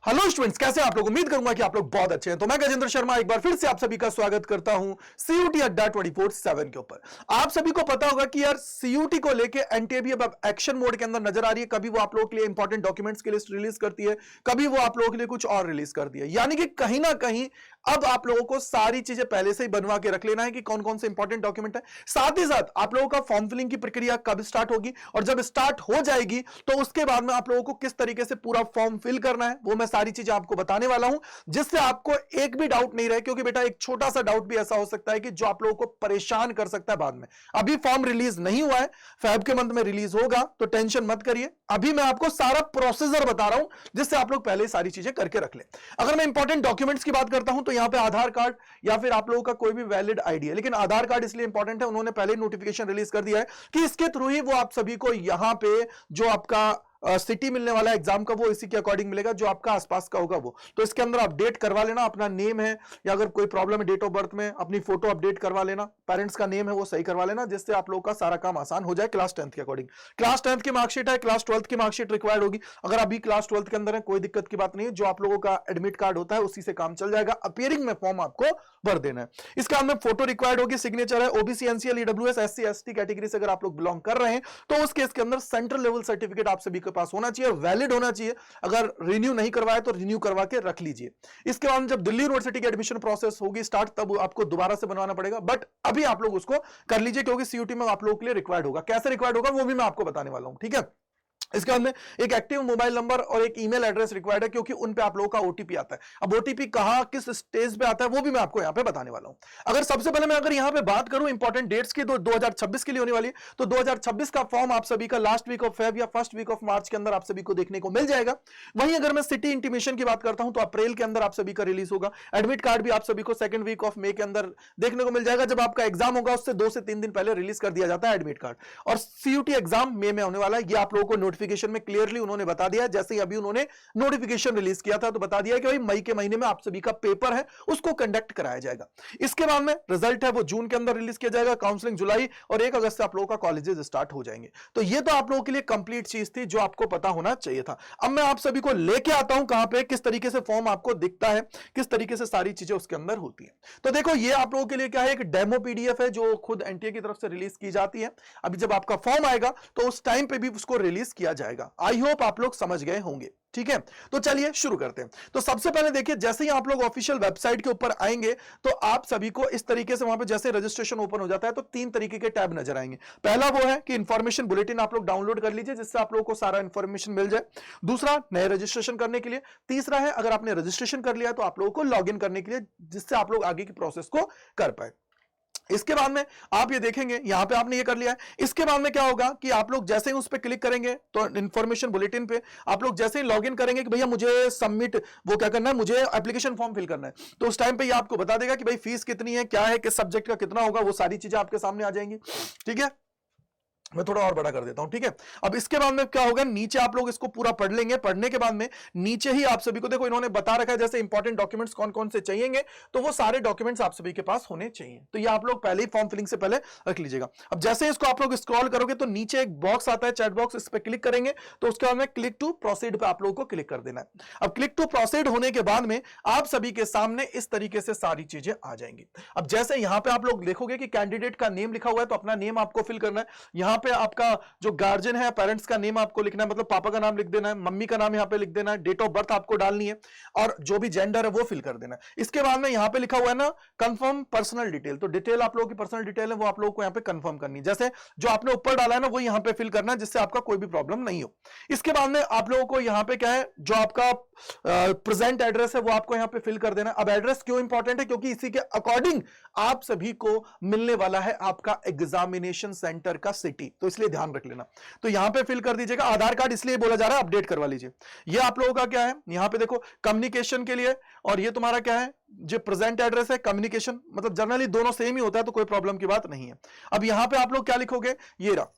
Hello students, कैसे आप लोग? उम्मीद करूंगा कि आप लोग बहुत अच्छे हैं। तो मैं गजेंद्र शर्मा एक बार फिर से आप सभी का स्वागत करता हूं सीयूटी अड्डा 24/7 के ऊपर। आप सभी को पता होगा कि यार सीयूटी को लेके एनटीए अब एक्शन मोड के अंदर नजर आ रही है। कभी वो आप लोगों के लिए इंपॉर्टेंट डॉक्यूमेंट्स की लिस्ट रिलीज करती है, कभी वो आप लोगों के लिए कुछ और रिलीज करती है। यानी कि कहीं ना कहीं अब आप लोगों को सारी चीजें पहले से ही बनवा के रख लेना है कि कौन कौन से इंपॉर्टेंट डॉक्यूमेंट है। साथ ही साथ आप लोगों का फॉर्म फिलिंग की प्रक्रिया कब स्टार्ट होगी, और जब स्टार्ट हो जाएगी तो उसके बाद में आप लोगों को किस तरीके से पूरा फॉर्म फिल करना है, वो मैं सारी चीजें आपको बताने वाला हूं, जिससे आपको एक भी डाउट नहीं रहे। क्योंकि बेटा एक छोटा सा डाउट भी ऐसा हो सकता है कि जो आप लोगों को परेशान कर सकता है बाद में। अभी फॉर्म रिलीज नहीं हुआ है, फेब के मंथ में रिलीज होगा, तो टेंशन मत करिए। अभी मैं आपको सारा प्रोसीजर बता रहा हूं, जिससे आप लोग पहले सारी चीजें करके रख लें। अगर मैं इंपॉर्टेंट डॉक्यूमेंट्स की बात करता हूं तो यहां पे आधार कार्ड या फिर आप लोगों का कोई भी वैलिड आईडी है। लेकिन आधार कार्ड इसलिए इंपॉर्टेंट है, उन्होंने पहले नोटिफिकेशन रिलीज कर दिया है कि इसके थ्रू ही वो आप सभी को यहां पे जो आपका सिटी मिलने वाला है एग्जाम का, वो इसी के अकॉर्डिंग मिलेगा जो आपका आसपास का होगा वो। तो इसके अंदर अपडेट करवा लेना, अपना नेम है या अगर कोई प्रॉब्लम है डेट ऑफ बर्थ में, अपनी फोटो अपडेट करवा लेना, पेरेंट्स का नेम है वो सही करवा लेना, जिससे आप लोगों का सारा काम आसान हो जाए क्लास 10th के अकॉर्डिंग। क्लास 10th की मार्कशीट है, क्लास 12th की मार्कशीट रिक्वायर्ड होगी। अगर अभी क्लास 12th के अंदर है कोई दिक्कत की बात नहीं है, जो आप लोगों का एडमिट कार्ड होता है उसी से काम चल जाएगा। अपीयरिंग में फॉर्म आपको भर देना है। इसके अंदर फोटो रिक्वायर्ड होगी, सिग्नेचर है। OBC, NCL, EWS, SC, ST category से अगर आप लोग बिलोंग कर रहे हैं तो उस केस के अंदर सेंट्रल लेवल सर्टिफिकेट आप सभी के पास होना चाहिए, वैलिड होना चाहिए। अगर रिन्यू नहीं करवाए तो रिन्यू करवा के रख लीजिए। इसके बाद जब दिल्ली यूनिवर्सिटी की एडमिशन प्रोसेस होगी स्टार्ट, तब आपको दोबारा से बनवाना पड़ेगा, बट अभी आप लोग उसको कर लीजिए क्योंकि सीयूटी में आप लोगों के लिए रिक्वायर्ड होगा। कैसे रिक्वायर्ड होगा वो भी मैं आपको बताने वाला हूं, ठीक है। इसके बाद में एक एक्टिव मोबाइल नंबर और एक ईमेल एड्रेस रिक्वायर्ड है, क्योंकि उन पे आप लोगों का ओटीपी आता है। अब ओटीपी कहां किस स्टेज पे आता है वो भी मैं आपको यहां पे बताने वाला हूं। अगर सबसे पहले मैं अगर यहां पे बात करूं इंपॉर्टेंट डेट्स की, तो 2026 के लिए होने वाली है। तो 2026 का फॉर्म आप सभी का लास्ट वीक ऑफ फेब या फर्स्ट वीक ऑफ मार्च के अंदर आप सभी को देखने को मिल जाएगा। वहीं अगर मैं सिटी इंटीमेशन की बात करता हूं तो अप्रैल के अंदर आप सभी का रिलीज होगा। एडमिट कार्ड भी आप सभी को सेकंड वीक ऑफ मे के अंदर देखने को मिल जाएगा। जब आपका एग्जाम होगा उससे 2 से 3 दिन पहले रिलीज कर दिया जाता है एडमिट कार्ड। और सीयूटी एग्जाम मे में होने वाला है, ये आप लोगों को नोटिफिकेशन में क्लियरली उन्होंने बता दिया। जैसे ही अभी उन्होंने नोटिफिकेशन रिलीज किया था तो बता दिया कि भाई मई के महीने में आप सभी का पेपर है उसको कंडक्ट कराया जाएगा। इसके बाद में रिजल्ट है वो जून के अंदर रिलीज किया जाएगा, काउंसलिंग जुलाई, और 1 अगस्त से आप लोगों का कॉलेजेस स्टार्ट हो जाएंगे। तो ये तो आप लोगों के लिए कंप्लीट चीज थी जो आपको पता होना चाहिए था। अब मैं आप सभी को लेके आता हूं कहां पे, किस तरीके से फॉर्म आपको दिखता है, किस तरीके से सारी चीजें उसके अंदर होती है। तो देखो ये आप लोगों के लिए क्या है, एक डेमो पीडीएफ है जो खुद एनटीए की तरफ से रिलीज की जाती है। अभी जब आपका फॉर्म आएगा तो उस टाइम पे भी उसको रिलीज किया जाएगा। आई होप आप लोग समझ गए होंगे, ठीक है। तो चलिए शुरू करते हैं। तो सबसे पहले देखिए, जैसे ही आप लोग ऑफिशियल वेबसाइट के ऊपर आएंगे तो आप सभी को इस तरीके से वहां पे जैसे रजिस्ट्रेशन ओपन हो जाता है तो 3 तरीके के टैब नजर आएंगे। पहला वो है कि इंफॉर्मेशन बुलेटिन आप लोग डाउनलोड कर लीजिए, जिससे आप लोगों को सारा इंफॉर्मेशन मिल जाए। दूसरा, नए रजिस्ट्रेशन करने के लिए। तीसरा है अगर आपने रजिस्ट्रेशन कर लिया तो आप लोगों को लॉग इन करने के लिए, जिससे आप लोग आगे की प्रोसेस को कर पाए। इसके बाद में आप ये देखेंगे यहां पे आपने ये कर लिया है। इसके बाद में क्या होगा कि आप लोग जैसे ही उस पर क्लिक करेंगे तो इंफॉर्मेशन बुलेटिन पे आप लोग जैसे ही लॉगिन करेंगे कि भैया मुझे सबमिट वो क्या करना है, मुझे एप्लीकेशन फॉर्म फिल करना है, तो उस टाइम पे ये आपको बता देगा कि भाई फीस कितनी है, क्या है, किस सब्जेक्ट का कितना होगा, वो सारी चीजें आपके सामने आ जाएंगी, ठीक है। मैं थोड़ा और बड़ा कर देता हूं, ठीक है। अब इसके बाद में क्या होगा, नीचे आप लोग इसको पूरा पढ़ लेंगे। पढ़ने के बाद में नीचे ही आप सभी को देखो इन्होंने बता रखा है जैसे इंपॉर्टेंट डॉक्यूमेंट्स कौन कौन से चाहिएंगे, तो वो सारे डॉक्यूमेंट्स आप सभी के पास होने चाहिए। तो ये आप लोग पहले ही फॉर्म फिलिंग से पहले रख लीजिएगा। अब जैसे इसको आप लोग स्क्रॉल करोगे तो नीचे एक बॉक्स आता है, चैट बॉक्स, इस पर क्लिक करेंगे तो उसके बाद में क्लिक टू प्रोसीड पे आप लोगों को क्लिक कर देना है। अब क्लिक टू प्रोसीड होने के बाद में आप सभी के सामने इस तरीके से सारी चीजें आ जाएंगी। अब जैसे यहां पे आप लोग देखोगे कि कैंडिडेट का नेम लिखा हुआ है, तो अपना नेम आपको फिल करना है। यहां पे आपका जो गार्जियन है, पेरेंट्स का नेम आपको लिखना है, मतलब पापा का नाम लिख देना है, मम्मी का नाम यहां पे लिख देना है, डेट ऑफ बर्थ आपको डालनी है, और जो भी जेंडर है वो फिल कर देना है। इसके बाद में यहां पे लिखा हुआ है ना कंफर्म पर्सनल डिटेल, तो डिटेल आप लोगों की पर्सनल डिटेल है वो आप लोगों को यहां पे कंफर्म करनी है। जैसे जो आपने ऊपर डाला है ना वो यहां पे फिल करना है, जिससे आपका कोई भी प्रॉब्लम नहीं हो। इसके बाद में आप लोगों को यहां पे क्या है, जो आपका प्रेजेंट एड्रेस है वो आपको यहां पे फिल कर देना है। अब एड्रेस क्यों इंपॉर्टेंट है, क्योंकि इसी के अकॉर्डिंग आप सभी को मिलने वाला है आपका एग्जामिनेशन सेंटर का सिटी, तो इसलिए ध्यान रख लेना। तो यहां पे फिल कर दीजिएगा। आधार कार्ड इसलिए बोला जा रहा है अपडेट करवा लीजिए। ये आप लोगों का क्या है, यहां पे देखो कम्युनिकेशन के लिए, और ये तुम्हारा क्या है, जो प्रेजेंट एड्रेस है कम्युनिकेशन, मतलब जनरली दोनों सेम ही होता है तो कोई प्रॉब्लम की बात नहीं है। अब यहां पे आप लोग क्या लिखोगे, ये रहा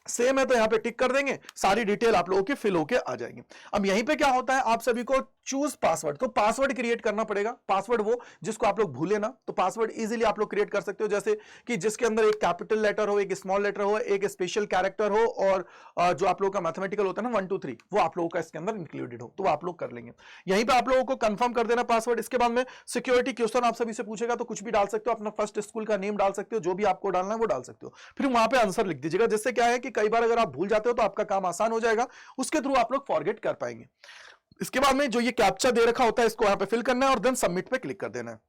सेम है तो यहां पे टिक कर देंगे, सारी डिटेल आप लोगों की फिल होके आ जाएगी। अब यहीं पे क्या होता है, आप सभी को चूज पासवर्ड, तो पासवर्ड क्रिएट करना पड़ेगा। पासवर्ड वो जिसको आप लोग भूले ना, तो पासवर्ड इजीली आप लोग क्रिएट कर सकते हो, जैसे कि जिसके अंदर एक कैपिटल लेटर हो, एक स्मॉल लेटर हो, एक स्पेशल कैरेक्टर हो, और जो आप लोगों का मैथमेटिकल होता है ना 1 2 3, वो आप लोगों का इसके अंदर इंक्लूडेड हो, तो वो आप लोग कर लेंगे। यहीं पे आप लोगों को कंफर्म कर देना पासवर्ड। इसके बाद में सिक्योरिटी क्वेश्चन आप सभी से पूछेगा, तो कुछ भी डाल सकते हो, अपना फर्स्ट स्कूल का नेम डाल सकते हो, जो भी आपको डालना है वो डाल सकते हो, फिर वहां पे आंसर लिख दीजिएगा। जिससे क्या है कि कई बार अगर आप भूल जाते हो तो आपका काम आसान हो जाएगा, उसके थ्रू आप लोग फॉरगेट कर पाएंगे। इसके बाद में जो ये कैप्चा दे रखा होता है, इसको यहां पे फिल करना है और देन सबमिट पे क्लिक कर देना है।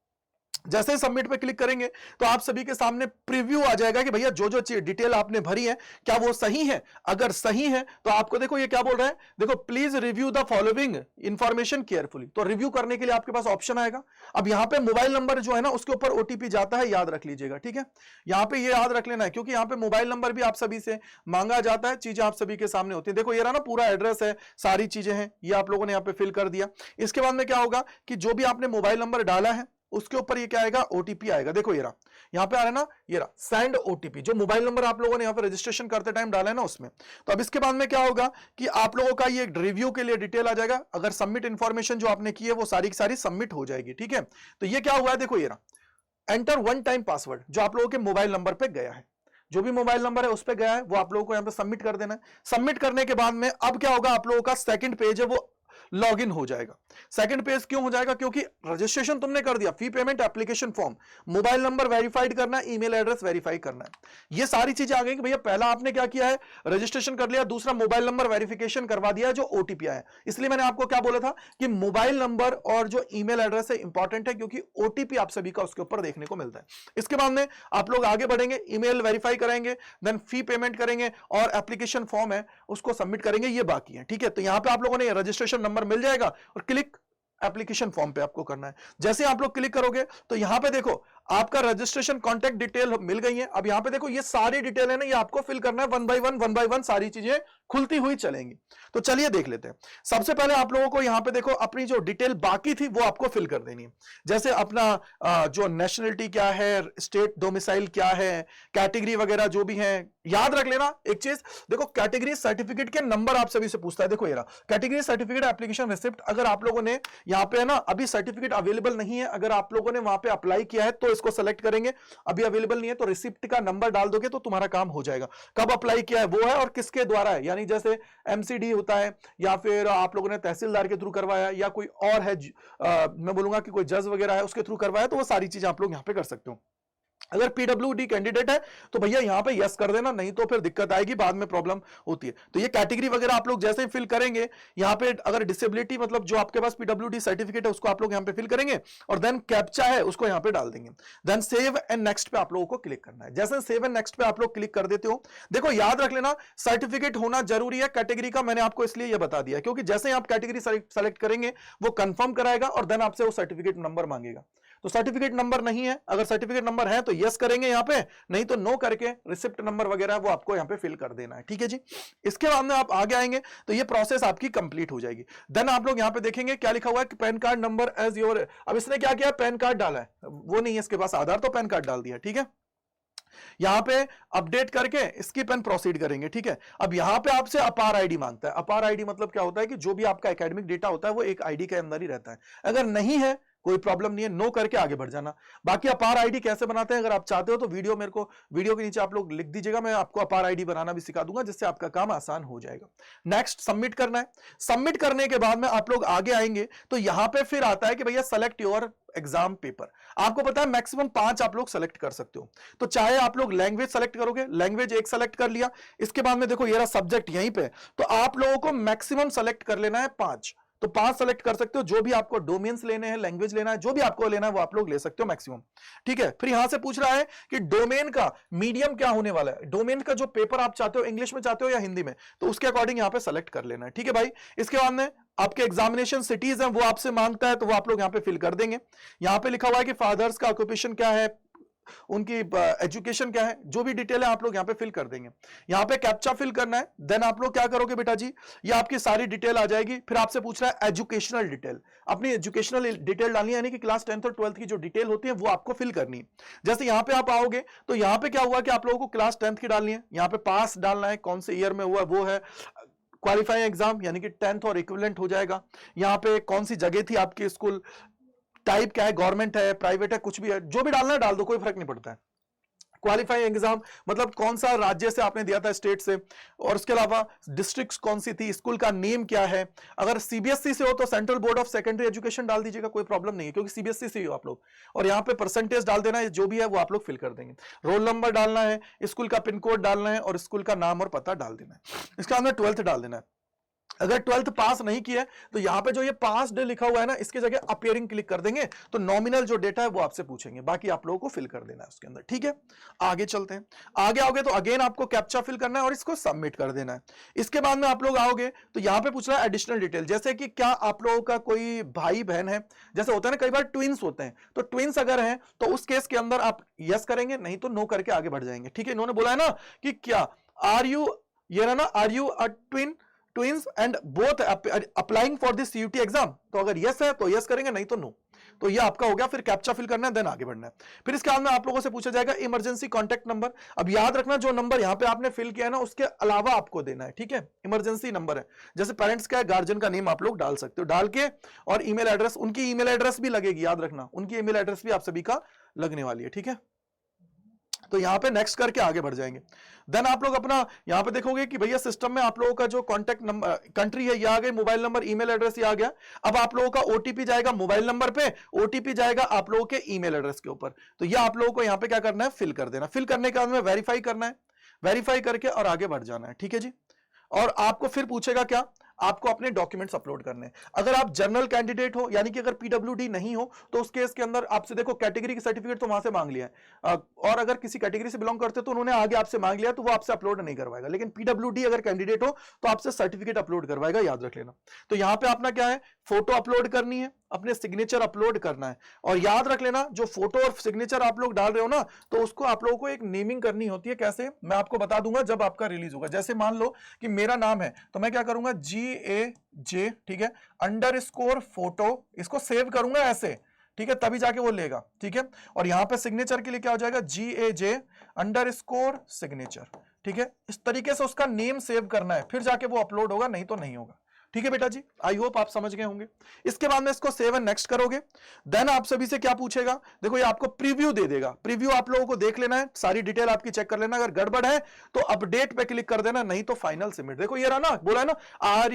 जैसे ही सबमिट पे क्लिक करेंगे तो आप सभी के सामने प्रीव्यू आ जाएगा कि भैया जो जो डिटेल आपने भरी है क्या वो सही है। अगर सही है तो आपको देखो ये क्या बोल रहा है, देखो please review the following information carefully. तो रिव्यू करने के लिए आपके पास ऑप्शन आएगा। अब यहां पे मोबाइल नंबर जो है ना उसके ऊपर ओटीपी जाता है, याद रख लीजिएगा, ठीक है। यहां पे ये याद रख लेना है, क्योंकि यहां पे मोबाइल नंबर भी आप सभी से मांगा जाता है, चीजें आप सभी के सामने होती है। देखो ये रहा ना पूरा एड्रेस है, सारी चीजें हैं, ये आप लोगों ने यहां पे फिल कर दिया। इसके बाद में क्या होगा कि जो भी आपने मोबाइल नंबर डाला है उसके ऊपर ये क्या आएगा, ओटीपी आएगा। देखो ये रहा, यहां पे आ रहा है ना, ये रहा सेंड ओटीपी, जो मोबाइल नंबर आप लोगों ने यहां पे रजिस्ट्रेशन करते टाइम डाला है ना उसमें। तो अब इसके बाद में क्या होगा कि आप लोगों का ये रिव्यू के लिए डिटेल आ जाएगा। अगर सबमिट इंफॉर्मेशन जो आपने की है वो सारी की सारी सबमिट हो जाएगी, ठीक है। तो ये क्या हुआ है, देखो ये रहा एंटर वन टाइम पासवर्ड, जो आप लोगों के मोबाइल नंबर पे गया है, जो भी मोबाइल नंबर है उस पे गया है वो आप लोगों को यहां पे सबमिट कर देना है। सबमिट करने के बाद में अब क्या होगा, आप लोगों का सेकंड पेज है वो लॉगिन हो जाएगा। सेकंड पेज क्यों हो जाएगा, क्योंकि रजिस्ट्रेशन तुमने कर दिया, fee payment, application form, mobile number verified करना है, ईमेल एड्रेस वेरीफाई करना है, ये सारी चीजें आ गई कि भैया पहला आपने क्या किया है, रजिस्ट्रेशन कर लिया, दूसरा मोबाइल नंबर वेरिफिकेशन करवा दिया जो ओटीपी आया। इसलिए मैंने आपको क्या बोला था कि मोबाइल नंबर और जो ईमेल एड्रेस है इंपॉर्टेंट है, क्योंकि ओटीपी आप सभी का उसके ऊपर देखने को मिलता है। इसके बाद में आप लोग आगे बढ़ेंगे, ईमेल वेरीफाई करेंगे, देन फी पेमेंट करेंगे और एप्लीकेशन फॉर्म है उसको सबमिट करेंगे, ये बाकी है, ठीक है। तो यहां पे आप लोगों ने रजिस्ट्रेशन नंबर मिल जाएगा और क्लिक एप्लीकेशन फॉर्म पे आपको करना है। जैसे आप लोग क्लिक करोगे तो यहां पे देखो आपका रजिस्ट्रेशन कॉन्टैक्ट डिटेल मिल गई है। अब यहां पे देखो ये सारी डिटेल है ना, ये आपको फिल करना है, वन बाय वन सारी चीजें खुलती हुई चलेंगी। तो चलिए देख लेते हैं। सबसे पहले आप लोगों को यहां पे देखो अपनी जो डिटेल बाकी थी वो आपको फिल कर देनी है। जैसे अपना जो नेशनलिटी क्या है, स्टेट डोमिसाइल क्या है, कैटेगरी वगैरह जो भी है। याद रख लेना एक चीज, देखो कैटेगरी सर्टिफिकेट के नंबर आप सभी से पूछता है। देखो ये रहा कैटेगरी सर्टिफिकेट एप्लीकेशन रिसिप्ट। अगर आप लोगों ने यहां पे है ना अभी सर्टिफिकेट अवेलेबल नहीं है, अगर आप लोगों ने वहां पे अप्लाई किया है तो इसको सेलेक्ट करेंगे, अभी अवेलेबल नहीं है तो रिसिप्ट का नंबर डाल दोगे तो तुम्हारा काम हो जाएगा। कब अप्लाई किया है वो है और किसके द्वारा है, यानी जैसे एमसीडी होता है या फिर आप लोगों ने तहसीलदार के थ्रू करवाया या कोई और है, मैं बोलूंगा कि कोई जज वगैरह है उसके थ्रू करवाया, तो वो सारी चीजें आप लोग यहां पे कर सकते हो। अगर पीडब्ल्यूडी कैंडिडेट है तो भैया यहां पे यस कर देना, नहीं तो फिर दिक्कत आएगी, बाद में प्रॉब्लम होती है। तो ये कैटेगरी वगैरह आप लोग जैसे ही फिल करेंगे, यहां पे अगर डिसेबिलिटी मतलब जो आपके पास पीडब्ल्यूडी सर्टिफिकेट है उसको आप लोग यहां पे फिल करेंगे और देन कैप्चा है उसको यहां पे डाल देंगे। देन सेव एंड नेक्स्ट पे आप लोगों को क्लिक करना है। जैसे सेव एंड नेक्स्ट पे आप लोग क्लिक कर देते हो, देखो याद रख लेना सर्टिफिकेट होना जरूरी है कैटेगरी का। मैंने आपको इसलिए यह बता दिया क्योंकि जैसे आप कैटेगरी सेलेक्ट करेंगे वो कंफर्म कराएगा और देन आपसे वो सर्टिफिकेट नंबर मांगेगा। तो सर्टिफिकेट नंबर नहीं है, अगर सर्टिफिकेट नंबर है तो यस करेंगे यहां पे, नहीं तो नो करके रिसिप्ट नंबर वगैरह वो आपको यहां पे फिल कर देना है, ठीक है जी। इसके बाद में आप आगे आएंगे तो ये प्रोसेस आपकी कंप्लीट हो जाएगी। देन आप लोग यहां पे देखेंगे क्या लिखा हुआ है कि PAN card number as your. अब इसने क्या किया, पैन कार्ड डाला है, वो नहीं है इसके पास आधार, तो पैन कार्ड डाल दिया, ठीक है। यहां पे अपडेट करके स्किप एंड प्रोसीड करेंगे, ठीक है। अब यहां पे आपसे अपार आईडी मांगता है। अपार आईडी मतलब क्या होता है कि जो भी आपका एकेडमिक डेटा होता है वो एक आईडी के अंदर ही रहता है। अगर नहीं है कोई प्रॉब्लम नहीं है, नो करके आगे बढ़ जाना। बाकी अपार आईडी कैसे बनाते हैं अगर आप चाहते हो तो वीडियो के नीचे आप लोग लिख दीजिएगा, मैं आपको अपार आईडी बनाना भी सिखा दूंगा जिससे आपका काम आसान हो जाएगा। नेक्स्ट सबमिट करना है। सबमिट करने के बाद में आप लोग आगे आएंगे तो यहां पे फिर आता है कि भैया सेलेक्ट योर एग्जाम पेपर। आपको पता है मैक्सिमम 5 आप लोग सेलेक्ट कर सकते हो, तो चाहे आप लोग लैंग्वेज सेलेक्ट करोगे, लैंग्वेज एक सेलेक्ट कर लिया। इसके बाद में देखो ये रहा सब्जेक्ट यहीं पे, तो आप लोगों को मैक्सिमम सेलेक्ट कर लेना है 5, तो 5 सेलेक्ट कर सकते हो। जो भी आपको डोमेन्स लेने हैं, लैंग्वेज लेना है, जो भी आपको लेना है वो आप लोग ले सकते हो मैक्सिमम, ठीक है। फिर यहां से पूछ रहा है कि डोमेन का मीडियम क्या होने वाला है, डोमेन का जो पेपर आप चाहते हो इंग्लिश में चाहते हो या हिंदी में, तो उसके अकॉर्डिंग यहां पे सेलेक्ट कर लेना है, ठीक है भाई। इसके बाद में आपके एग्जामिनेशन सिटीज हैं वो आपसे मांगता है तो वो आप लोग यहां पे फिल कर देंगे। यहां पे लिखा हुआ है कि फादर्स का ऑक्यूपेशन क्या है, उनकी एजुकेशन क्या है, जो भी डिटेल है आप लोग यहाँ पे फिल कर देंगे। यहाँ पे कैप्चा फिल करना है, देन आप लोग क्या करोगे बेटा जी, ये आपकी सारी डिटेल आ जाएगी। फिर आपसे पूछ रहा है एजुकेशनल डिटेल, अपनी एजुकेशनल डिटेल डालनी है, यानी कि क्लास 10th और 12th की जो डिटेल होती है वो आपको फिल करनी है। जैसे यहाँ पे आप आओगे तो यहाँ पे क्या हुआ कि आप लोगों को क्लास 10th की डालनी है, यहाँ पे पास डालना है, कौन से ईयर में हुआ वो है, क्वालिफाइंग एग्जाम यानी कि 10th और इक्विवेलेंट हो जाएगा। यहाँ पे कौन सी जगह थी आपकी स्कूल, टाइप क्या है, गवर्नमेंट है प्राइवेट है, कुछ भी है, जो भी डालना है डाल दो, कोई फर्क नहीं पड़ता है। क्वालिफाइंग एग्जाम मतलब कौन सा राज्य से आपने दिया था, स्टेट से, और उसके अलावा डिस्ट्रिक्ट कौन सी थी, स्कूल का नेम क्या है। अगर सीबीएसई से हो तो central board of secondary education डाल दीजिएगा, कोई प्रॉब्लम नहीं है, क्योंकि सीबीएसई से ही हो आप लोग। और यहाँ पे परसेंटेज डाल देना है, जो भी है वो आप लोग फिल कर देंगे। रोल नंबर डालना है, स्कूल का पिन कोड डालना है, और स्कूल का नाम और पता डाल देना है। इसके बाद में 12th डाल देना है। अगर 12th पास नहीं किया है तो यहां पे जो ये पास डे लिखा हुआ है ना, इसकी जगह अपीयरिंग क्लिक कर देंगे तो नॉमिनल जो डेटा है वो आपसे पूछेंगे, बाकी आप लोगों को फिल कर देना है उसके अंदर। ठीक है, आगे चलते हैं। आगे आओगे तो अगेन आपको कैप्चा फिल करना है और इसको सबमिट कर देना है। इसके बाद में आप लोग आओगे तो यहां पे पूछ रहा है एडिशनल डिटेल, जैसे कि क्या आप लोगों का कोई भाई बहन है, जैसे होता है ना कई बार ट्विंस होते हैं, तो ट्विंस अगर हैं तो उस केस के अंदर आप यस करेंगे, नहीं तो नो करके आगे बढ़ जाएंगे। ठीक है, इन्होंने बोला है ना कि क्या आर यू, ये ना are you a twins and both applying for this CUET exam, तो अगर यस है तो यस करेंगे, नहीं तो नो। तो ये आपका हो गया। फिर कैप्चा फिल करना है, देन आगे बढ़ना है। फिर इसके बाद में आप लोगों से पूछा जाएगा इमरजेंसी कॉन्टैक्ट नंबर। अब याद रखना जो नंबर यहां पे आपने फिल किया है ना उसके अलावा आपको देना है। ठीक है, इमरजेंसी नंबर है, जैसे पेरेंट्स का है, गार्जियन का नेम आप लोग डाल सकते हो, डाल के और ईमेल एड्रेस, उनकी ईमेल एड्रेस भी लगेगी, याद रखना उनकी ईमेल एड्रेस भी आप सभी का लगने वाली है। ठीक है, तो यहां पे नेक्स्ट करके आगे बढ़ जाएंगे। देन आप लोग अपना यहां पे देखोगे कि भैया सिस्टम में आप लोगों का जो कॉन्टैक्ट नंबर कंट्री है ये आ गई, मोबाइल नंबर ईमेल एड्रेस ये आ गया। अब आप लोगों का ओटीपी जाएगा मोबाइल नंबर पे, ओटीपी जाएगा आप लोगों के ईमेल एड्रेस के ऊपर। तो ये आप लोगों को यहां पे क्या करना है, फिल कर देना। फिल करने के बाद में वेरीफाई करना है, वेरीफाई करके और आगे बढ़ जाना है। ठीक है जी, और आपको फिर पूछेगा क्या, आपको अपने डॉक्यूमेंट्स अपलोड करने हैं। अगर आप जनरल कैंडिडेट हो यानी कि अगर पीडब्ल्यूडी नहीं हो तो उस केस के अंदर आपसे देखो कैटेगरी की सर्टिफिकेट तो वहां से मांग लिया है, और अगर किसी कैटेगरी से बिलोंग करते हो तो उन्होंने आगे आपसे मांग लिया तो वो आपसे अपलोड नहीं करवाएगा। लेकिन पीडब्ल्यूडी अगर कैंडिडेट हो तो आपसे सर्टिफिकेट अपलोड करवाएगा, याद रख लेना। तो यहां पे अपना क्या है, फोटो अपलोड करनी है, अपने सिग्नेचर अपलोड करना है। और याद रख लेना जो फोटो और सिग्नेचर आप लोग डाल रहे हो ना, तो उसको आप लोगों को एक नेमिंग करनी होती है। कैसे, मैं आपको बता दूंगा जब आपका रिलीज होगा। जैसे मान लो कि मेरा नाम है तो मैं क्या करूंगा, GAJ, ठीक है, अंडरस्कोर फोटो, इसको सेव करूंगा ऐसे, ठीक है, तभी जाके वो लेगा। ठीक है, और यहां पे सिग्नेचर के लिए क्या हो जाएगा, GAJ अंडरस्कोर सिग्नेचर। ठीक है, इस तरीके से उसका नेम सेव करना है, फिर जाके वो अपलोड होगा, नहीं तो नहीं होगा। ठीक है बेटा जी, आई होप आप समझ गए होंगे। इसके बाद में इसको सेव एंड नेक्स्ट करोगे। देन आप सभी से क्या पूछेगा, देखो ये आपको प्रीव्यू दे देगा, प्रीव्यू आप लोगों को देख लेना है, सारी डिटेल आपकी चेक कर लेना। अगर गड़बड़ है तो अपडेट पे क्लिक कर देना, नहीं तो फाइनल सबमिट। देखो ये रहा ना, बोला है ना are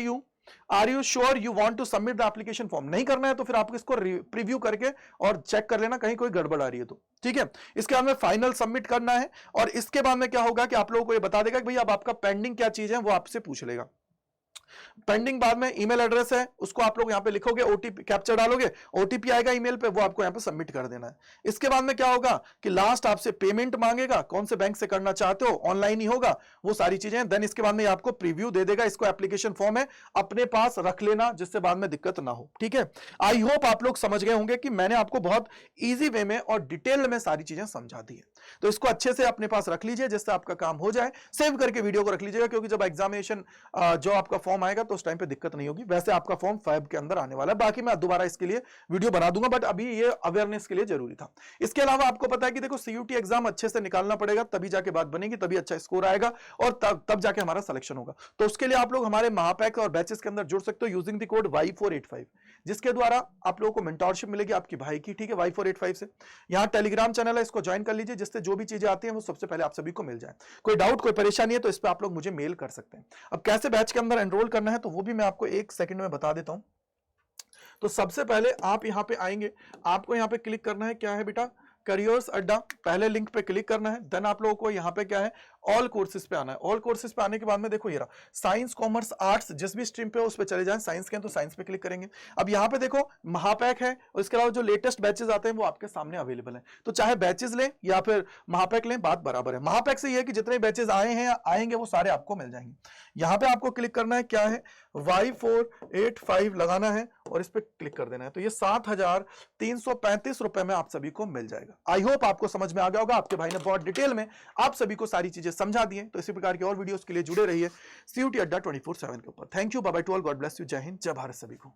you sure you want to submit the application form, नहीं करना है तो फिर आप इसको प्रीव्यू करके और चेक कर लेना कहीं कोई गड़बड़ आ रही है तो। ठीक है, इसके बाद में फाइनल सबमिट करना है। और इसके बाद में क्या होगा कि आप लोगों को ये बता देगा कि भाई अब आपका पेंडिंग क्या चीज है, वो आपसे पूछ लेगा। पेंडिंग बाद में ईमेल एड्रेस है, उसको आप लोग यहां पे लिखोगे, ओटीपी कैप्चर डालोगे, ओटीपी आएगा ईमेल पे, वो आपको यहां पे सबमिट कर देना है। इसके बाद में क्या होगा कि लास्ट आपसे पेमेंट मांगेगा, कौन से बैंक से करना चाहते हो, ऑनलाइन ही होगा, वो सारी चीजें। देन इसके बाद में आपको प्रीव्यू दे देगा, इसको एप्लीकेशन फॉर्म है, अपने पास रख लेना जिससे बाद में दिक्कत ना हो। ठीक है, आई होप आप लोग समझ गए होंगे कि मैंने आपको बहुत ईजी वे में और डिटेल में सारी चीजें समझा दी है। तो इसको अच्छे से अपने पास रख लीजिए जिससे आपका काम हो जाए। सेव करके वीडियो को रख लीजिएगा, क्योंकि जब एग्जामिनेशन जो आपका फॉर्म आएगा तो उस टाइम पे दिक्कत नहीं होगी। वैसे आपका फॉर्म फैब के अंदर आने वाला है, बाकी मैं दोबारा इसके लिए वीडियो बना दूंगा, बट अभी ये अवेयरनेस के लिए जरूरी था। इसके अलावा आपको पता है कि देखो सीयूटी एग्जाम अच्छे से निकालना पड़ेगा, तभी जाके बात बनेगी, तभी अच्छा स्कोर आएगा और तब जाके हमारा सिलेक्शन होगा। तो उसके लिए आप लोग हमारे महापैक और बैचेस के अंदर जुड़ सकते हो यूजिंग द कोड Y485, जिसके द्वारा आप लोगों को मेंटोरशिप मिलेगी आपकी भाई की। ठीक है, Y485 से यहाँ टेलीग्राम चैनल है, इसको ज्वाइन कर लीजिए, जिससे जो भी चीजें आती हैं वो सबसे पहले आप सभी को मिल जाए। कोई डाउट कोई परेशानी है तो इस पर आप लोग मुझे मेल कर सकते हैं। अब कैसे बैच के अंदर एनरोल करना है तो वो भी मैं आपको एक सेकंड में बता देता हूं। तो सबसे पहले आप यहां पे आएंगे, आपको यहां पे क्लिक करना है, क्या है बेटा, करियर्स अड्डा, पहले लिंक पे क्लिक करना है। देन आप लोगों को यहाँ पे क्या है, ऑल कोर्सेज पे आना है। ऑल कोर्सेज पे आने के बाद में देखो ये रहा, साइंस कॉमर्स आर्ट्स जिस भी स्ट्रीम पे हो उस पे चले जाएं। साइंस के हैं तो साइंस पे क्लिक करेंगे। अब यहाँ पे देखो महापैक है, और इसके अलावा जो लेटेस्ट बैचेस आते हैं वो आपके सामने अवेलेबल है। तो चाहे बैचेस लें या फिर महापैक लें, बात बराबर है। महापैक से ये है कि जितने बैचेस आए हैं आएंगे वो सारे आपको मिल जाएंगे। यहाँ पे आपको क्लिक करना है, क्या है, Y485 लगाना है और इस पर क्लिक कर देना है, तो ये 7,335 रुपए में आप सभी को मिल जाएगा। आई होप आपको समझ में आ गया होगा। आपके भाई ने बहुत डिटेल में आप सभी को सारी चीजें समझा दी हैं। तो इसी प्रकार की और वीडियोस के लिए जुड़े रहिए CUET अड्डा 24/7 के ऊपर। Thank you, bye bye to all, God bless you, जय हिंद, जय भारत सभी को।